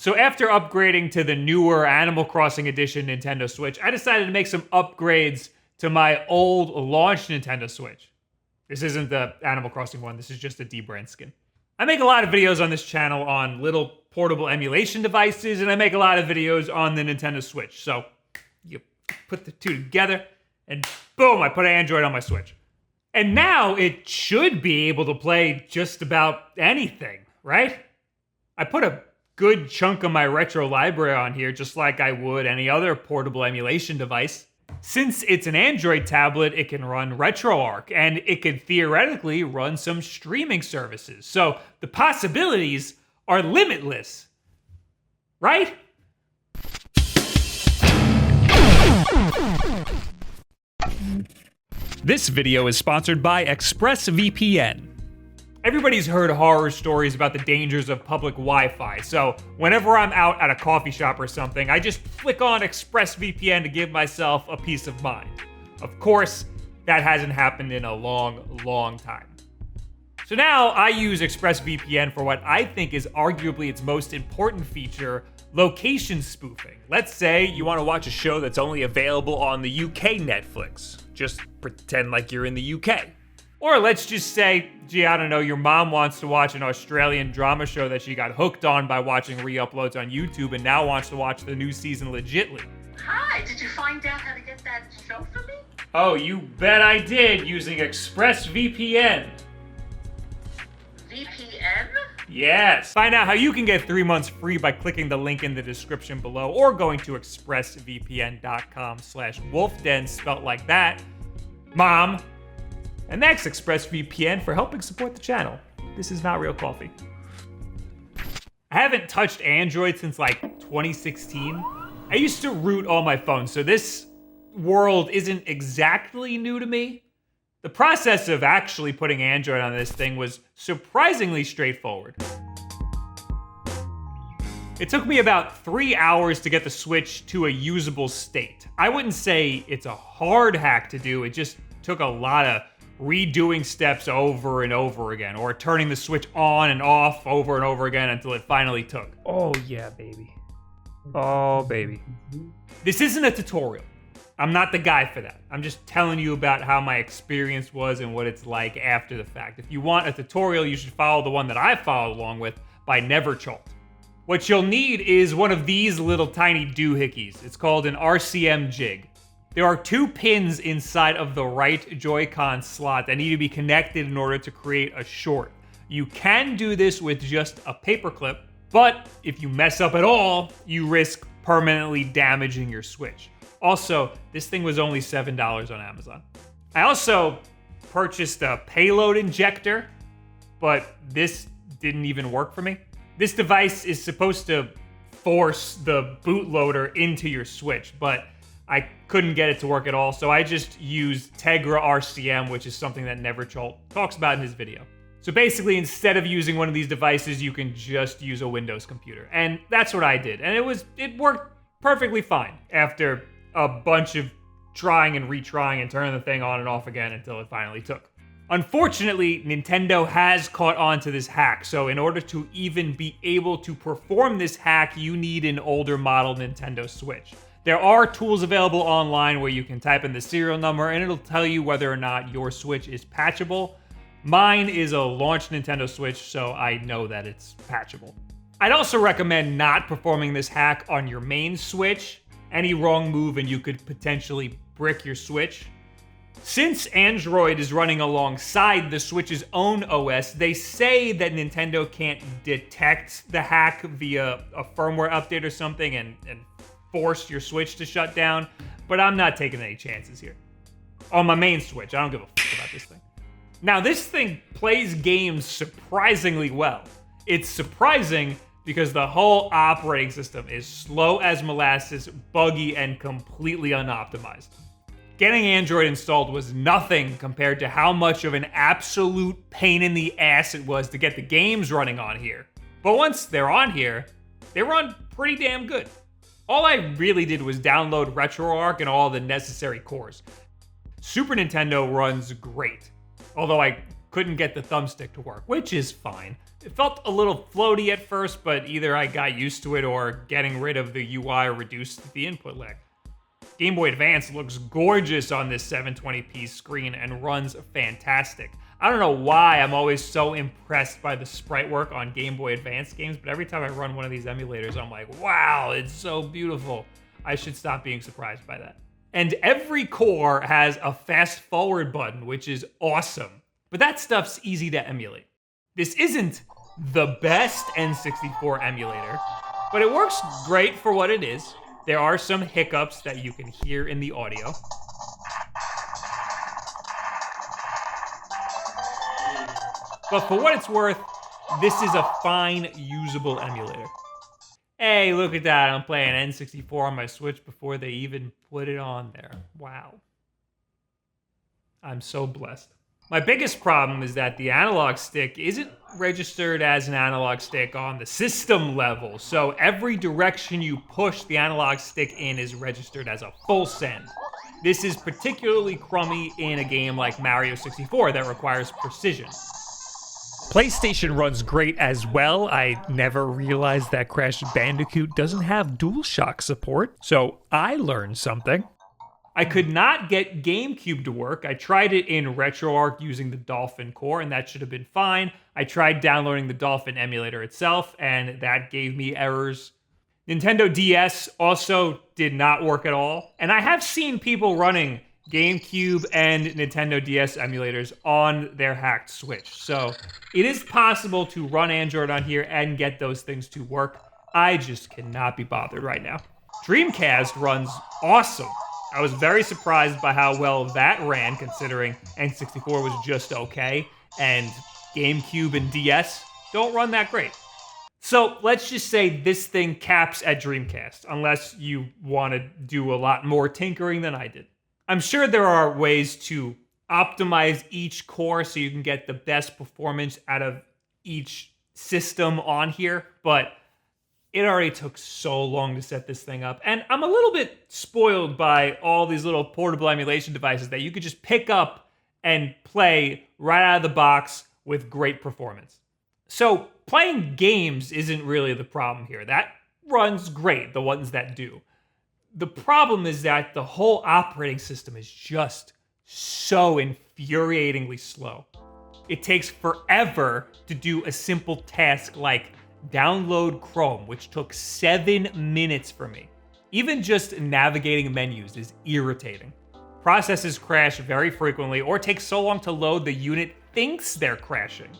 So after upgrading to the newer Animal Crossing Edition Nintendo Switch, I decided to make some upgrades to my old launch Nintendo Switch. This isn't the Animal Crossing one, this is just a D-brand skin. I make a lot of videos on this channel on little portable emulation devices, and I make a lot of videos on the Nintendo Switch. So you put the two together, and boom, I put Android on my Switch. And now it should be able to play just about anything, right? I put a good chunk of my retro library on here, just like I would any other portable emulation device. Since it's an Android tablet, it can run RetroArch, and it could theoretically run some streaming services. So the possibilities are limitless, right? This video is sponsored by ExpressVPN. Everybody's heard horror stories about the dangers of public Wi-Fi, so whenever I'm out at a coffee shop or something, I just flick on ExpressVPN to give myself a peace of mind. Of course, that hasn't happened in a long time. So now I use ExpressVPN for what I think is arguably its most important feature, location spoofing. Let's say you want to watch a show that's only available on the UK Netflix. Just pretend like you're in the UK. Or let's just say, gee, I don't know, your mom wants to watch an Australian drama show that she got hooked on by watching re-uploads on YouTube and now wants to watch the new season legitly. Hi, did you find out how to get that show for me? Oh, you bet I did, using ExpressVPN. VPN? Yes. Find out how you can get 3 months free by clicking the link in the description below or going to expressvpn.com/wolfden, spelt like that. Mom. And thanks, ExpressVPN, for helping support the channel. This is not real coffee. I haven't touched Android since like 2016. I used to root all my phones, so this world isn't exactly new to me. The process of actually putting Android on this thing was surprisingly straightforward. It took me about 3 hours to get the Switch to a usable state. I wouldn't say it's a hard hack to do, it just took a lot of redoing steps over and over again, or turning the Switch on and off over and over again until it finally took. Oh yeah, baby. Oh, baby. This isn't a tutorial. I'm not the guy for that. I'm just telling you about how my experience was and what it's like after the fact. If you want a tutorial, you should follow the one that I followed along with by Neverchalt. What you'll need is one of these little tiny doohickeys. It's called an RCM jig. There are 2 pins inside of the right Joy-Con slot that need to be connected in order to create a short. You can do this with just a paperclip, but if you mess up at all, you risk permanently damaging your Switch. Also, this thing was only $7 on Amazon. I also purchased a payload injector, but this didn't even work for me. This device is supposed to force the bootloader into your Switch, but I couldn't get it to work at all, so I just used Tegra RCM, which is something that Neverchalt talks about in his video. So basically, instead of using one of these devices, you can just use a Windows computer. And that's what I did. And it worked perfectly fine after a bunch of trying and retrying and turning the thing on and off again until it finally took. Unfortunately, Nintendo has caught on to this hack, so in order to even be able to perform this hack, you need an older model Nintendo Switch. There are tools available online where you can type in the serial number and it'll tell you whether or not your Switch is patchable. Mine is a launch Nintendo Switch, so I know that it's patchable. I'd also recommend not performing this hack on your main Switch. Any wrong move and you could potentially brick your Switch. Since Android is running alongside the Switch's own OS, they say that Nintendo can't detect the hack via a firmware update or something and force your Switch to shut down, but I'm not taking any chances here. On my main Switch, I don't give a fuck about this thing. Now, this thing plays games surprisingly well. It's surprising because the whole operating system is slow as molasses, buggy, and completely unoptimized. Getting Android installed was nothing compared to how much of an absolute pain in the ass it was to get the games running on here. But once they're on here, they run pretty damn good. All I really did was download RetroArch and all the necessary cores. Super Nintendo runs great, although I couldn't get the thumbstick to work, which is fine. It felt a little floaty at first, but either I got used to it or getting rid of the UI reduced the input lag. Game Boy Advance looks gorgeous on this 720p screen and runs fantastic. I don't know why I'm always so impressed by the sprite work on Game Boy Advance games, but every time I run one of these emulators, I'm like, wow, it's so beautiful. I should stop being surprised by that. And every core has a fast forward button, which is awesome. But that stuff's easy to emulate. This isn't the best N64 emulator, but it works great for what it is. There are some hiccups that you can hear in the audio. But for what it's worth, this is a fine, usable emulator. Hey, look at that. I'm playing N64 on my Switch before they even put it on there. Wow. I'm so blessed. My biggest problem is that the analog stick isn't registered as an analog stick on the system level, so every direction you push the analog stick in is registered as a full send. This is particularly crummy in a game like Mario 64 that requires precision. PlayStation runs great as well. I never realized that Crash Bandicoot doesn't have DualShock support, so I learned something. I could not get GameCube to work. I tried it in RetroArch using the Dolphin core, and that should have been fine. I tried downloading the Dolphin emulator itself, and that gave me errors. Nintendo DS also did not work at all. And I have seen people running GameCube and Nintendo DS emulators on their hacked Switch. So it is possible to run Android on here and get those things to work. I just cannot be bothered right now. Dreamcast runs awesome. I was very surprised by how well that ran, considering N64 was just okay, and GameCube and DS don't run that great. So let's just say this thing caps at Dreamcast, unless you want to do a lot more tinkering than I did. I'm sure there are ways to optimize each core so you can get the best performance out of each system on here, but it already took so long to set this thing up. And I'm a little bit spoiled by all these little portable emulation devices that you could just pick up and play right out of the box with great performance. So playing games isn't really the problem here. That runs great, the ones that do. The problem is that the whole operating system is just so infuriatingly slow. It takes forever to do a simple task like download Chrome, which took 7 minutes for me. Even just navigating menus is irritating. Processes crash very frequently or take so long to load the unit thinks they're crashing.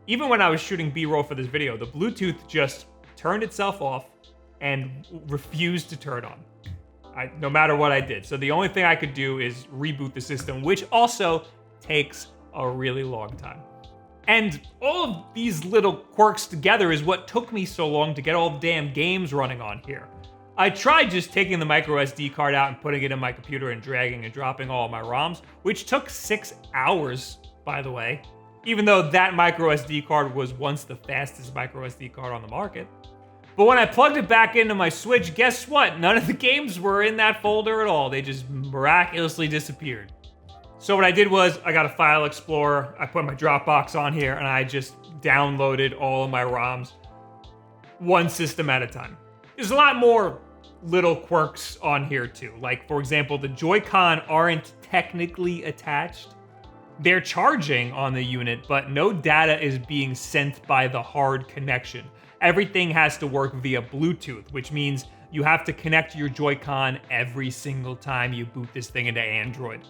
Even when I was shooting B-roll for this video, the Bluetooth just turned itself off and refused to turn on. No matter what I did. So the only thing I could do is reboot the system, which also takes a really long time. And all of these little quirks together is what took me so long to get all the damn games running on here. I tried just taking the micro SD card out and putting it in my computer and dragging and dropping all of my ROMs, which took 6 hours, by the way, even though that micro SD card was once the fastest micro SD card on the market. But when I plugged it back into my Switch, guess what? None of the games were in that folder at all. They just miraculously disappeared. So what I did was I got a file explorer, I put my Dropbox on here, and I just downloaded all of my ROMs one system at a time. There's a lot more little quirks on here too. Like, for example, the Joy-Con aren't technically attached. They're charging on the unit, but no data is being sent by the hard connection. Everything has to work via Bluetooth, which means you have to connect your Joy-Con every single time you boot this thing into Android.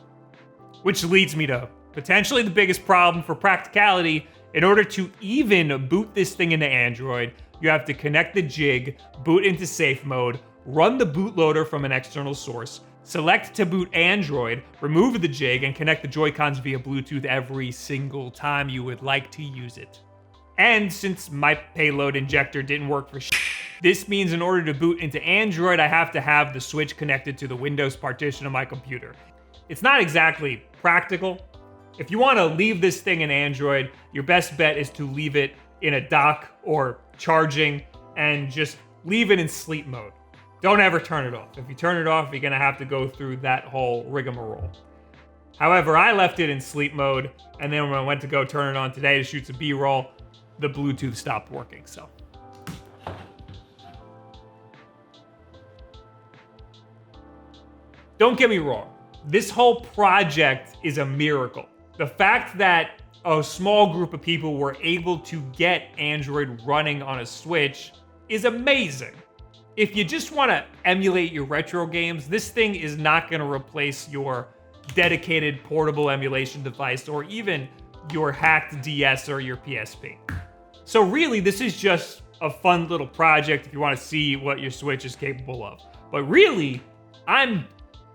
Which leads me to potentially the biggest problem for Practicality. In order to even boot this thing into Android, you have to connect the jig, boot into safe mode, run the bootloader from an external source, select to boot Android, remove the jig, and connect the Joy-Cons via Bluetooth every single time you would like to use it. And since my payload injector didn't work for this means in order to boot into Android, I have to have the Switch connected to the Windows partition of my computer. It's not exactly practical. If you want to leave this thing in Android, your best bet is to leave it in a dock or charging and just leave it in sleep mode. Don't ever turn it off. If you turn it off, you're going to have to go through that whole rigmarole. However, I left it in sleep mode, and then when I went to go turn it on today to shoot some B-roll, the Bluetooth stopped working, so. Don't get me wrong, this whole project is a miracle. The fact that a small group of people were able to get Android running on a Switch is amazing. If you just want to emulate your retro games, this thing is not going to replace your dedicated portable emulation device or even your hacked DS or your PSP. So really, this is just a fun little project if you want to see what your Switch is capable of. But really, I'm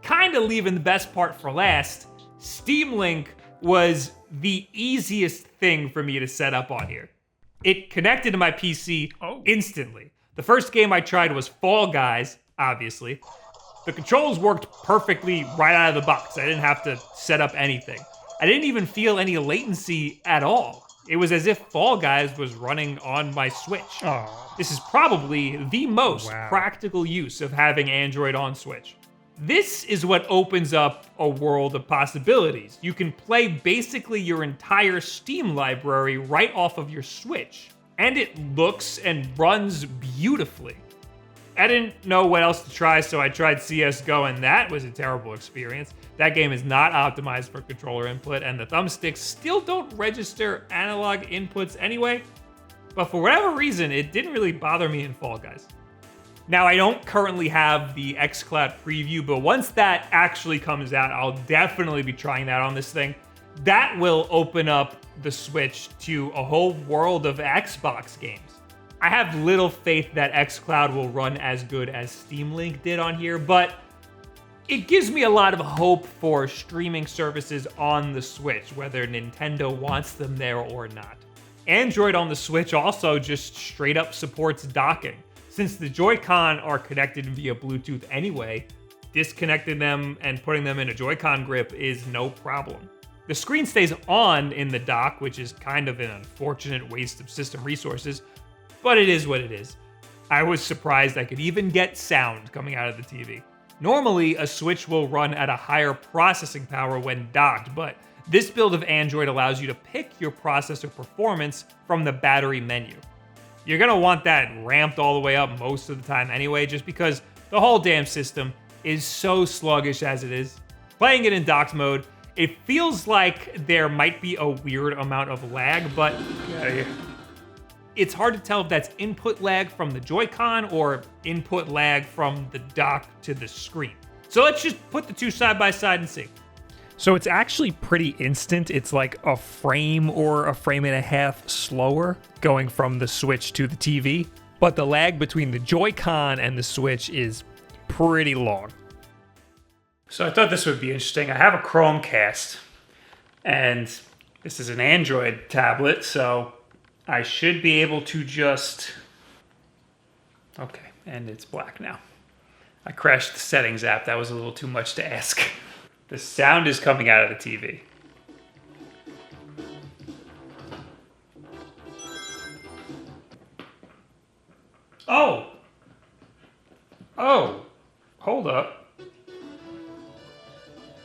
kind of leaving the best part for last. Steam Link was the easiest thing for me to set up on here. It connected to my PC instantly. The first game I tried was Fall Guys, obviously. The controls worked perfectly right out of the box. I didn't have to set up anything. I didn't even feel any latency at all. It was as if Fall Guys was running on my Switch. Oh. This is probably the most practical use of having Android on Switch. This is what opens up a world of possibilities. You can play basically your entire Steam library right off of your Switch, and it looks and runs beautifully. I didn't know what else to try, so I tried CSGO, and that was a terrible experience. That game is not optimized for controller input, and the thumbsticks still don't register analog inputs anyway. But for whatever reason, it didn't really bother me in Fall Guys. Now, I don't currently have the xCloud preview, but once that actually comes out, I'll definitely be trying that on this thing. That will open up the Switch to a whole world of Xbox games. I have little faith that xCloud will run as good as Steam Link did on here, but it gives me a lot of hope for streaming services on the Switch, whether Nintendo wants them there or not. Android on the Switch also just straight up supports docking. Since the Joy-Con are connected via Bluetooth anyway, disconnecting them and putting them in a Joy-Con grip is no problem. The screen stays on in the dock, which is kind of an unfortunate waste of system resources, but it is what it is. I was surprised I could even get sound coming out of the TV. Normally, a Switch will run at a higher processing power when docked, but this build of Android allows you to pick your processor performance from the battery menu. You're gonna want that ramped all the way up most of the time anyway, just because the whole damn system is so sluggish as it is. Playing it in docked mode, it feels like there might be a weird amount of lag, but it's hard to tell if that's input lag from the Joy-Con or input lag from the dock to the screen. So let's just put the two side by side and see. So it's actually pretty instant. It's like a frame or a frame and a half slower going from the Switch to the TV. But the lag between the Joy-Con and the Switch is pretty long. So I thought this would be interesting. I have a Chromecast, and this is an Android tablet, so I should be able to just... Okay, and it's black now. I crashed the settings app. That was a little too much to ask. The sound is coming out of the TV. Oh! Oh! Hold up.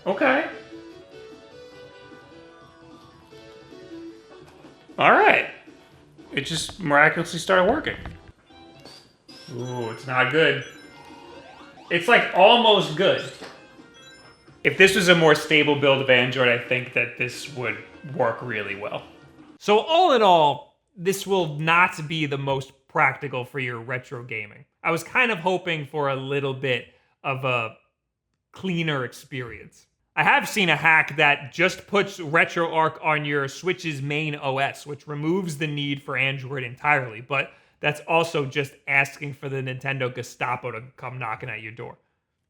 Okay. Alright. It just miraculously started working. Ooh, it's not good. It's like almost good. If this was a more stable build of Android, I think that this would work really well. So all in all, this will not be the most practical for your retro gaming. I was kind of hoping for a little bit of a cleaner experience. I have seen a hack that just puts RetroArch on your Switch's main OS, which removes the need for Android entirely, but that's also just asking for the Nintendo Gestapo to come knocking at your door.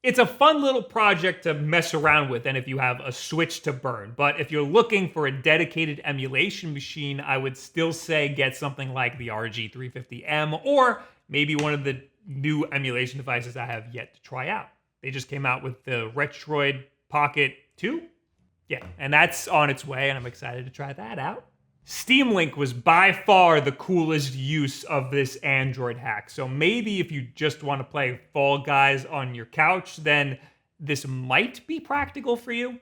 It's a fun little project to mess around with, and if you have a Switch to burn, but if you're looking for a dedicated emulation machine, I would still say get something like the RG350M, or maybe one of the new emulation devices I have yet to try out. They just came out with the Retroid Pocket 2? Yeah, and that's on its way, and I'm excited to try that out. Steam Link was by far the coolest use of this Android hack, so maybe if you just want to play Fall Guys on your couch, then this might be practical for you.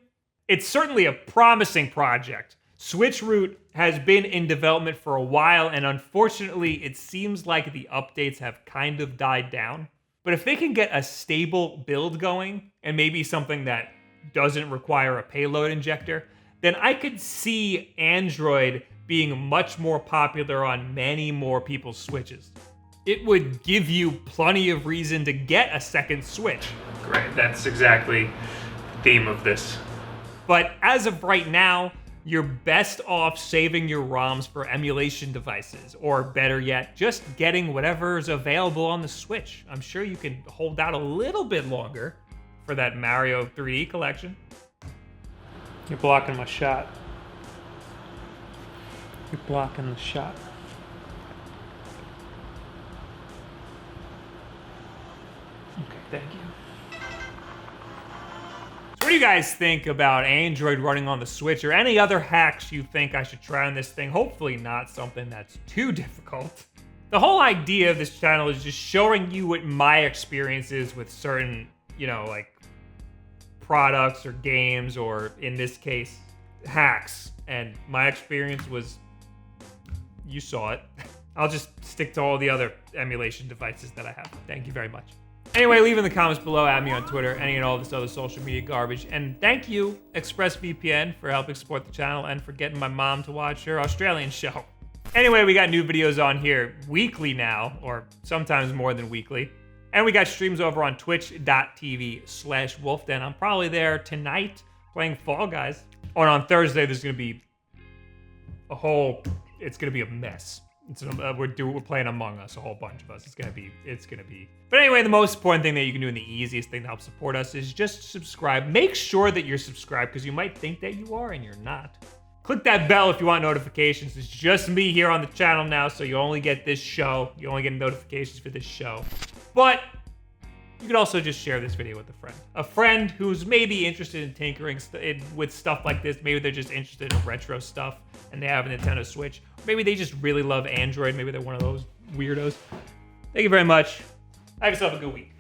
It's certainly a promising project. Switch Root has been in development for a while, and unfortunately, it seems like the updates have kind of died down. But if they can get a stable build going, and maybe something that doesn't require a payload injector, then I could see Android being much more popular on many more people's Switches. It would give you plenty of reason to get a second Switch. Great, that's exactly the theme of this. But as of right now, you're best off saving your ROMs for emulation devices, or better yet, just getting whatever's available on the Switch. I'm sure you can hold out a little bit longer for that Mario 3D collection. You're blocking my shot. You're blocking the shot. Okay, thank you. So what do you guys think about Android running on the Switch, or any other hacks you think I should try on this thing? Hopefully not something that's too difficult. The whole idea of this channel is just showing you what my experience is with certain, like products or games, or in this case, hacks. And my experience was, you saw it. I'll just stick to all the other emulation devices that I have. Thank you very much. Anyway, leave in the comments below, add me on Twitter, any and all this other social media garbage. And thank you, ExpressVPN, for helping support the channel and for getting my mom to watch her Australian show. Anyway, we got new videos on here weekly now, or sometimes more than weekly. And we got streams over on twitch.tv/Wulff. And I'm probably there tonight playing Fall Guys. And on Thursday, there's going to be it's going to be a mess. We're playing Among Us, a whole bunch of us. It's gonna be. But anyway, the most important thing that you can do, and the easiest thing to help support us, is just subscribe. Make sure that you're subscribed, because you might think that you are and you're not. Click that bell if you want notifications. It's just me here on the channel now, so you only get this show. You only get notifications for this show. But you could also just share this video with a friend. A friend who's maybe interested in tinkering with stuff like this. Maybe they're just interested in retro stuff and they have a Nintendo Switch. Maybe they just really love Android. Maybe they're one of those weirdos. Thank you very much. Have yourself a good week.